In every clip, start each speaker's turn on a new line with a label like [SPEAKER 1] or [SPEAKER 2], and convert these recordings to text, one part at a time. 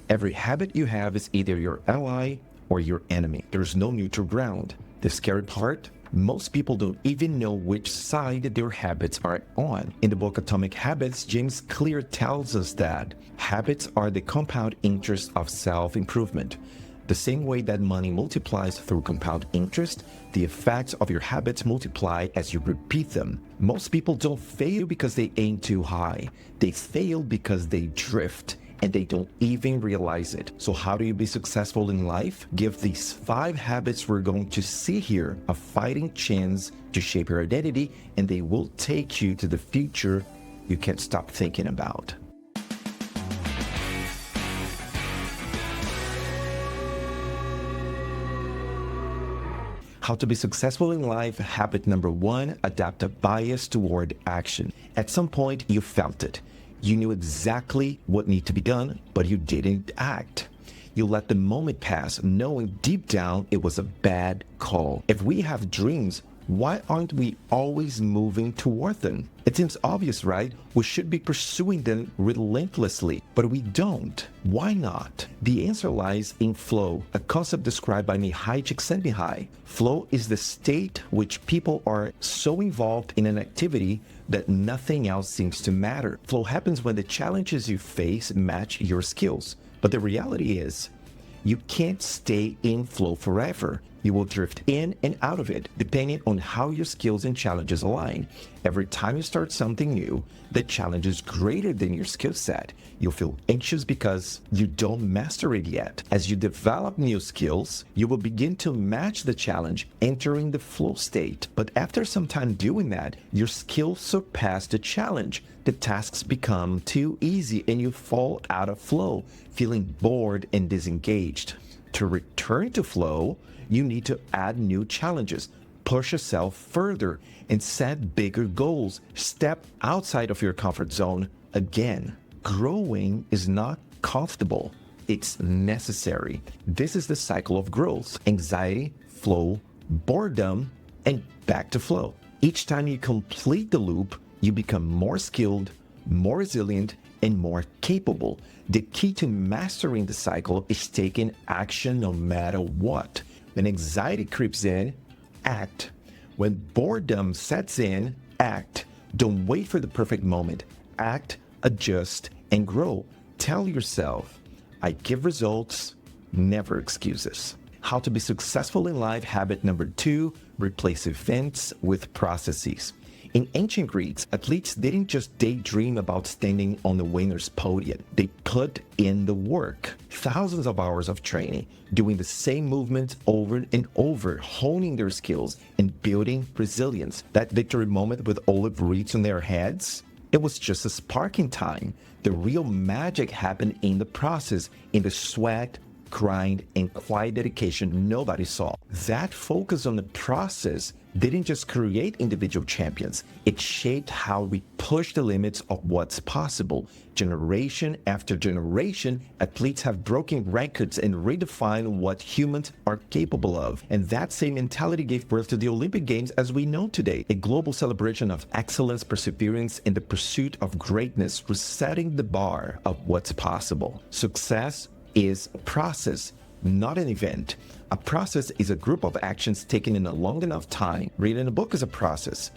[SPEAKER 1] Every habit you have is either your ally or your enemy. There's no neutral ground. The scary part? Most people don't even know which side their habits are on. In the book Atomic Habits, James Clear tells us that habits are the compound interest of self-improvement. The same way that money multiplies through compound interest, the effects of your habits multiply as you repeat them. Most people don't fail because they aim too high. They fail because they drift, and they don't even realize it. So how do you be successful in life? Give these 5 habits we're going to see here a fighting chance to shape your identity, and they will take you to the future you can't stop thinking about. How to be successful in life. Habit number 1, adapt a bias toward action. At some point, you felt it. You knew exactly what needed to be done, but you didn't act. You let the moment pass, knowing deep down it was a bad call. If we have dreams, why aren't we always moving toward them? It seems obvious, right? We should be pursuing them relentlessly, but we don't. Why not? The answer lies in flow, a concept described by Mihaly Csikszentmihalyi. Flow is the state which people are so involved in an activity that nothing else seems to matter. Flow happens when the challenges you face match your skills. But the reality is, you can't stay in flow forever. You will drift in and out of it, depending on how your skills and challenges align. Every time you start something new, the challenge is greater than your skill set. You'll feel anxious because you don't master it yet. As you develop new skills, you will begin to match the challenge, entering the flow state. But after some time doing that, your skills surpass the challenge. The tasks become too easy and you fall out of flow, feeling bored and disengaged. To return to flow, you need to add new challenges, push yourself further, and set bigger goals. Step outside of your comfort zone again. Growing is not comfortable, it's necessary. This is the cycle of growth: anxiety, flow, boredom, and back to flow. Each time you complete the loop, you become more skilled, more resilient, and more capable. The key to mastering the cycle is taking action no matter what. When anxiety creeps in, act. When boredom sets in, act. Don't wait for the perfect moment. Act, adjust, and grow. Tell yourself, I give results, never excuses. How to be successful in life. Habit number 2, replace events with processes. In ancient Greece, athletes didn't just daydream about standing on the winner's podium. They put in the work. Thousands of hours of training, doing the same movements over and over, honing their skills and building resilience. That victory moment with olive wreaths on their heads, it was just a spark in time. The real magic happened in the process, in the sweat, grind, and quiet dedication nobody saw. That focus on the process didn't just create individual champions, it shaped how we push the limits of what's possible. Generation after generation, athletes have broken records and redefined what humans are capable of. And that same mentality gave birth to the Olympic Games as we know today, a global celebration of excellence, perseverance, and the pursuit of greatness, resetting the bar of what's possible. Success is a process, not an event. A process is a group of actions taken in a long enough time. Reading a book is a process.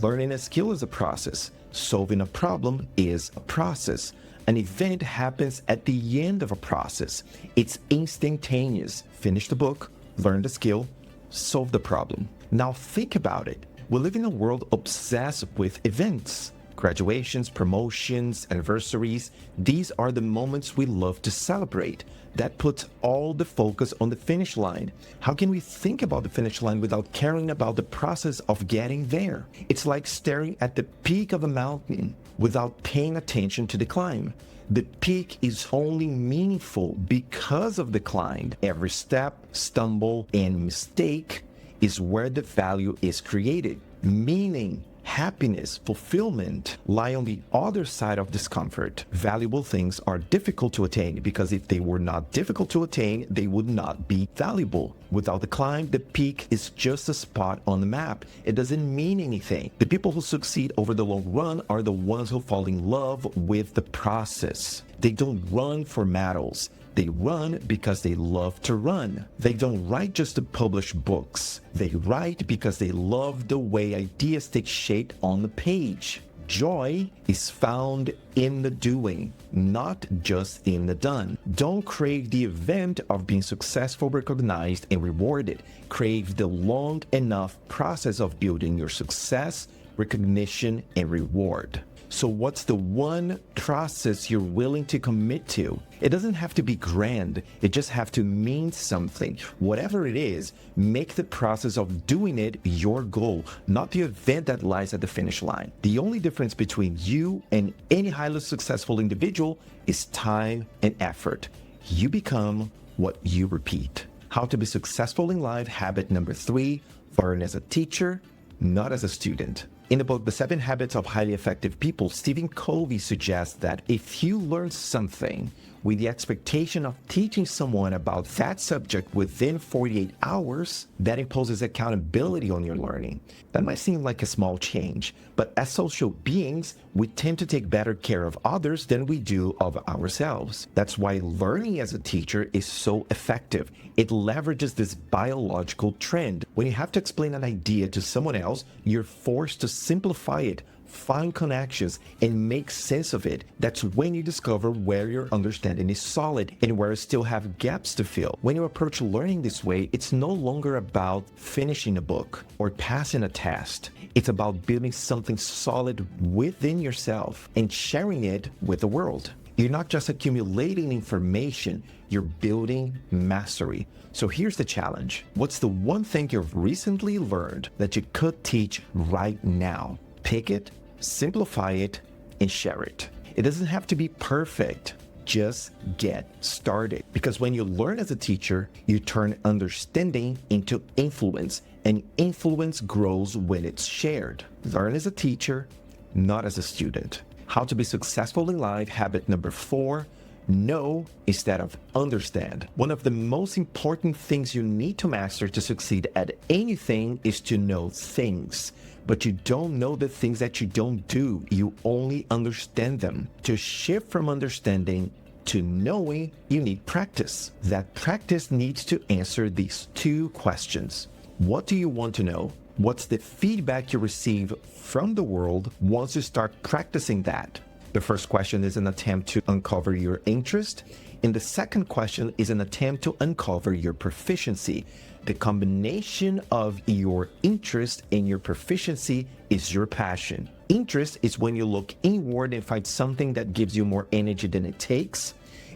[SPEAKER 1] Learning a skill is a process. Solving a problem is a process. An event happens at the end of a process. It's instantaneous. Finish the book, learn the skill, solve the problem. Now think about it. We live in a world obsessed with events. Graduations, promotions, anniversaries, these are the moments we love to celebrate. That puts all the focus on the finish line. How can we think about the finish line without caring about the process of getting there? It's like staring at the peak of a mountain without paying attention to the climb. The peak is only meaningful because of the climb. Every step, stumble, and mistake is where the value is created. Meaning, happiness, fulfillment lie on the other side of discomfort. Valuable things are difficult to attain because if they were not difficult to attain, they would not be valuable. Without the climb, the peak is just a spot on the map. It doesn't mean anything. The people who succeed over the long run are the ones who fall in love with the process. They don't run for medals. They run because they love to run. They don't write just to publish books. They write because they love the way ideas take shape on the page. Joy is found in the doing, not just in the done. Don't crave the event of being successful, recognized, and rewarded. Crave the long enough process of building your success, recognition, and reward. So what's the one process you're willing to commit to? It doesn't have to be grand. It just have to mean something. Whatever it is, make the process of doing it your goal, not the event that lies at the finish line. The only difference between you and any highly successful individual is time and effort. You become what you repeat. How to be successful in life, habit number 3, learn as a teacher, not as a student. In the book, The 7 Habits of Highly Effective People, Stephen Covey suggests that if you learn something with the expectation of teaching someone about that subject within 48 hours, that imposes accountability on your learning. That might seem like a small change, but as social beings, we tend to take better care of others than we do of ourselves. That's why learning as a teacher is so effective. It leverages this biological trend. When you have to explain an idea to someone else, you're forced to simplify it, find connections, and make sense of it. That's when you discover where your understanding is solid and where you still have gaps to fill. When you approach learning this way, it's no longer about finishing a book or passing a test. It's about building something solid within yourself and sharing it with the world. You're not just accumulating information, you're building mastery. So here's the challenge. What's the one thing you've recently learned that you could teach right now? Pick it, simplify it, and share it. It doesn't have to be perfect. Just get started. Because when you learn as a teacher, you turn understanding into influence, and influence grows when it's shared. Learn as a teacher, not as a student. How to be successful in life, habit number 4, know instead of understand. One of the most important things you need to master to succeed at anything is to know things. But you don't know the things that you don't do. You only understand them. To shift from understanding to knowing, you need practice. That practice needs to answer these 2 questions. What do you want to know? What's the feedback you receive from the world once you start practicing that? The first question is an attempt to uncover your interest, and the second question is an attempt to uncover your proficiency. The combination of your interest and your proficiency is your passion. Interest is when you look inward and find something that gives you more energy than it takes.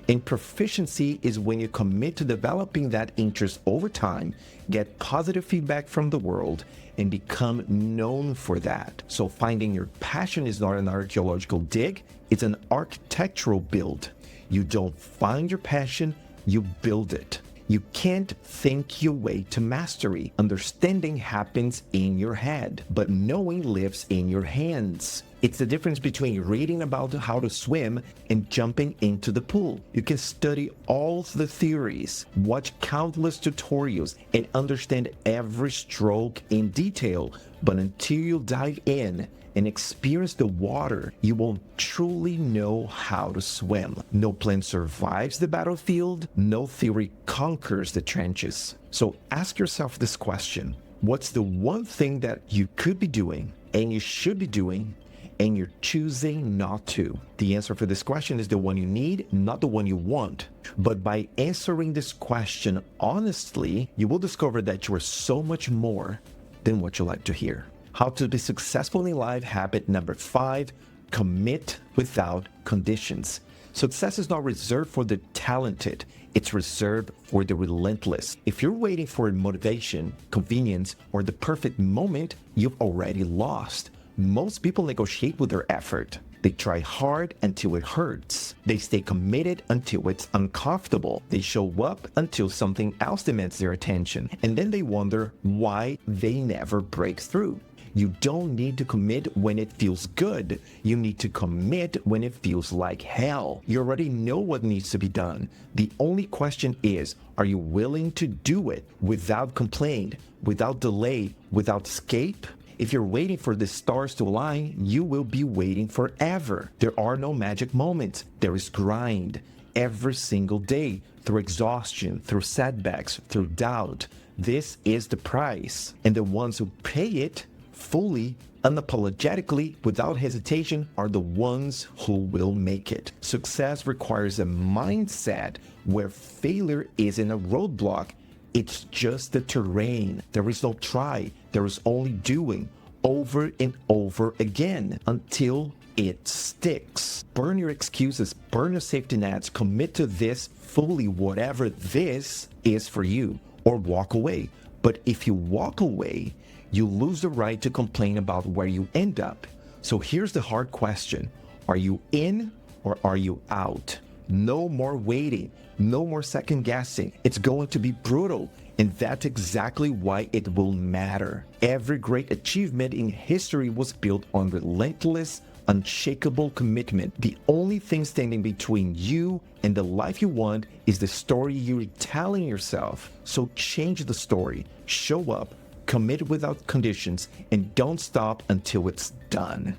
[SPEAKER 1] And proficiency is when you commit to developing that interest over time, get positive feedback from the world, and become known for that. So finding your passion is not an archaeological dig, it's an architectural build. You don't find your passion, you build it. You can't think your way to mastery. Understanding happens in your head, but knowing lives in your hands. It's the difference between reading about how to swim and jumping into the pool. You can study all the theories, watch countless tutorials, and understand every stroke in detail, but until you dive in and experience the water, you won't truly know how to swim. No plan survives the battlefield, no theory conquers the trenches. So ask yourself this question: what's the one thing that you could be doing and you should be doing and you're choosing not to? The answer for this question is the one you need, not the one you want. But by answering this question honestly, you will discover that you are so much more than what you like to hear. How to be successful in life, habit number 5, commit without conditions. Success is not reserved for the talented, it's reserved for the relentless. If you're waiting for motivation, convenience, or the perfect moment, you've already lost. Most people negotiate with their effort. They try hard until it hurts. They stay committed until it's uncomfortable. They show up until something else demands their attention. And then they wonder why they never break through. You don't need to commit when it feels good. You need to commit when it feels like hell. You already know what needs to be done. The only question is, are you willing to do it without complaint, without delay, without escape? If you're waiting for the stars to align, you will be waiting forever. There are no magic moments. There is grind every single day, through exhaustion, through setbacks, through doubt. This is the price. And the ones who pay it fully, unapologetically, without hesitation, are the ones who will make it. Success requires a mindset where failure isn't a roadblock. It's just the terrain. There is no try. There is only doing over and over again until it sticks. Burn your excuses, burn your safety nets, commit to this fully, whatever this is for you, or walk away. But if you walk away, you lose the right to complain about where you end up. So here's the hard question. Are you in or are you out? No more waiting. No more second guessing. It's going to be brutal. And that's exactly why it will matter. Every great achievement in history was built on relentless, unshakable commitment. The only thing standing between you and the life you want is the story you're telling yourself. So change the story. Show up. Commit without conditions, and don't stop until it's done.